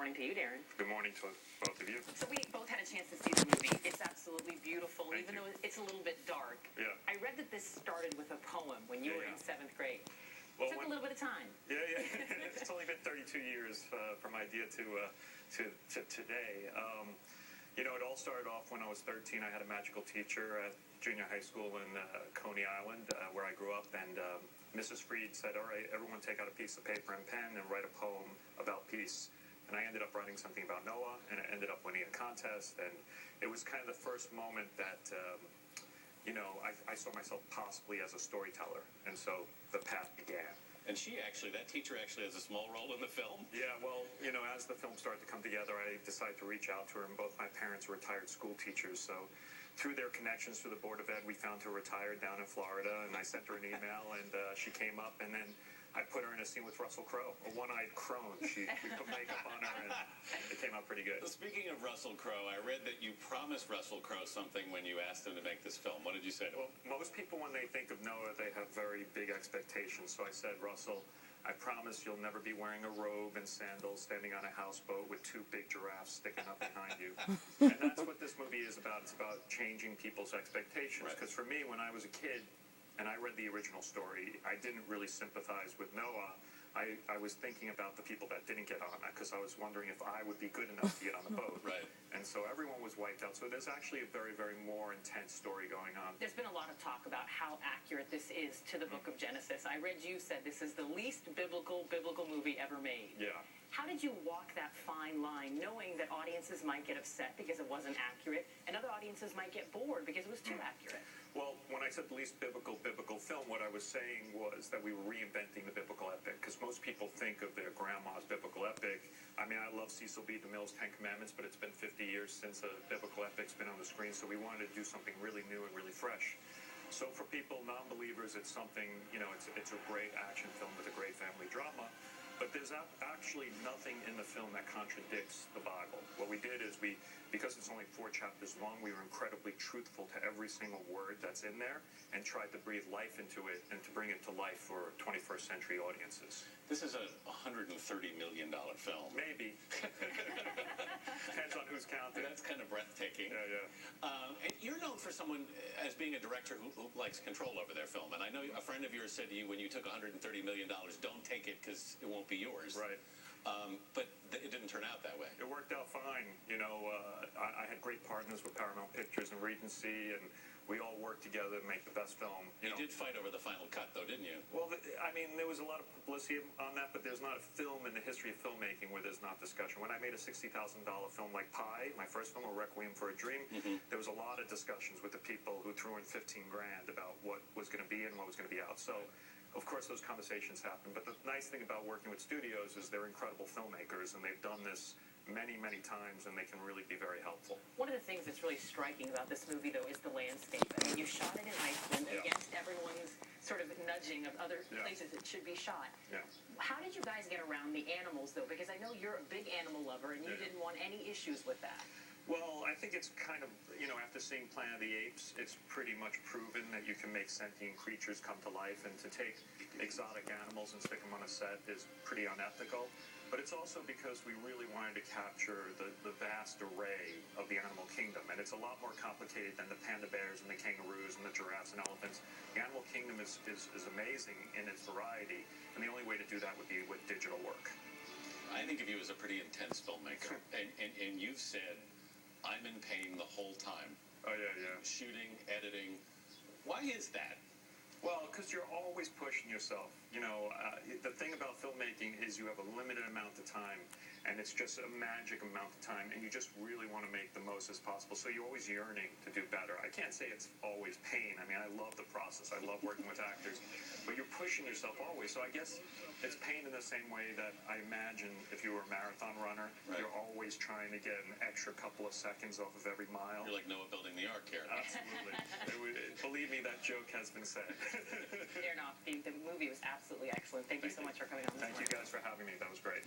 morning to you, Darren. Good morning to both of you. So we both had a chance to see the movie. It's absolutely beautiful, Thank even you. though it's a little bit dark. Yeah. I read that this started with a poem when you were in 7th grade. Well, Took a little bit of time. Yeah. It's only been 32 years from idea to today. It all started off when I was 13. I had a magical teacher at junior high school in Coney Island, where I grew up, and Mrs. Freed said, all right, everyone take out a piece of paper and pen and write a poem about peace. And I ended up writing something about Noah, and I ended up winning a contest, and it was kind of the first moment that, I saw myself possibly as a storyteller, and so the path began. And that teacher actually has a small role in the film? Yeah, well, as the film started to come together, I decided to reach out to her, and both my parents were retired school teachers, so through their connections through the Board of Ed, we found her retired down in Florida, and I sent her an email, and she came up, and then I put her in a scene with Russell Crowe, a one-eyed crone. We put makeup on her, and it came out pretty good. Well, speaking of Russell Crowe, I read that you promised Russell Crowe something when you asked him to make this film. What did you say to him? Well, most people, when they think of Noah, they have very big expectations. So I said, Russell, I promise you'll never be wearing a robe and sandals standing on a houseboat with two big giraffes sticking up behind you. And that's what this movie is about. It's about changing people's expectations. Because for me, when I was a kid, and I read the original story, I didn't really sympathize with Noah. I was thinking about the people that didn't get on that, because I was wondering if I would be good enough to get on the boat. Right. And so everyone was wiped out. So there's actually a very, very more intense story going on. There's been a lot of talk about how accurate this is to the book of Genesis. I read you said this is the least biblical movie ever made. Yeah. How did you walk that fine line, knowing that audiences might get upset because it wasn't accurate, and other audiences might get bored because it was too accurate? Well, when I said least biblical film, what I was saying was that we were reinventing the biblical epic, because most people think of their grandma's biblical epic. I mean, I love Cecil B. DeMille's Ten Commandments, but it's been 50 years since a biblical epic's been on the screen, so we wanted to do something really new and really fresh. So for people, non-believers, it's something, it's a great action film with a great family drama. But there's actually nothing in the film that contradicts the Bible. What we did is because it's only 4 chapters long, we were incredibly truthful to every single word that's in there and tried to breathe life into it and to bring it to life for 21st century audiences. This is a $130 million film. Maybe. Depends on who's counting. That's kind of breathtaking. Yeah. And you're known for someone as being a director who likes control over their film. And I know a friend of yours said to you when you took $130 million, don't take it because it won't be yours. Right. But it didn't turn out that way. It worked out fine. I had great partners with Paramount Pictures and Regency, and we all worked together to make the best film. You did fight over the final cut, though, didn't you? Well, there was a lot of publicity on that, but there's not a film in the history of filmmaking where there's not discussion. When I made a $60,000 film like Pi, my first film, A Requiem for a Dream, there was a lot of discussions with the people who threw in $15,000 about what was going to be in and what was going to be out. So, of course, those conversations happen. But the nice thing about working with studios is they're incredible filmmakers, and they've done this many, many times, and they can really be very helpful. One of the things that's really striking about this movie, though, is the landscape. I mean, you shot it in Iceland against everyone's sort of nudging of other places it should be shot. Yeah. How did you guys get around the animals, though? Because I know you're a big animal lover, and you didn't want any issues with that. Well, I think it's kind of, after seeing Planet of the Apes, it's pretty much proven that you can make sentient creatures come to life, and to take exotic animals and stick them on a set is pretty unethical. But it's also because we really wanted to capture the vast array of the animal kingdom, and it's a lot more complicated than the panda bears and the kangaroos and the giraffes and elephants. The animal kingdom is amazing in its variety, and the only way to do that would be with digital work. I think of you as a pretty intense filmmaker, and you've said, I'm in pain the whole time. Oh, yeah. Shooting, editing. Why is that? Well, because you're always pushing yourself. The thing about filmmaking is you have a limited amount of time, and it's just a magic amount of time, and you just really want to make the most as possible. So you're always yearning to do better. I can't say it's always pain. I mean, I love the process. I love working with actors, but you're pushing yourself always. So I guess it's pain in the same way that I imagine if you were a marathon runner, you're always trying to get an extra couple of seconds off of every mile. You're like Noah building the ark here. Absolutely. Believe me, that joke has been said. Aronofsky, the movie was absolutely excellent. Thank you so much for coming on this morning. Thank you guys for having me. That was great.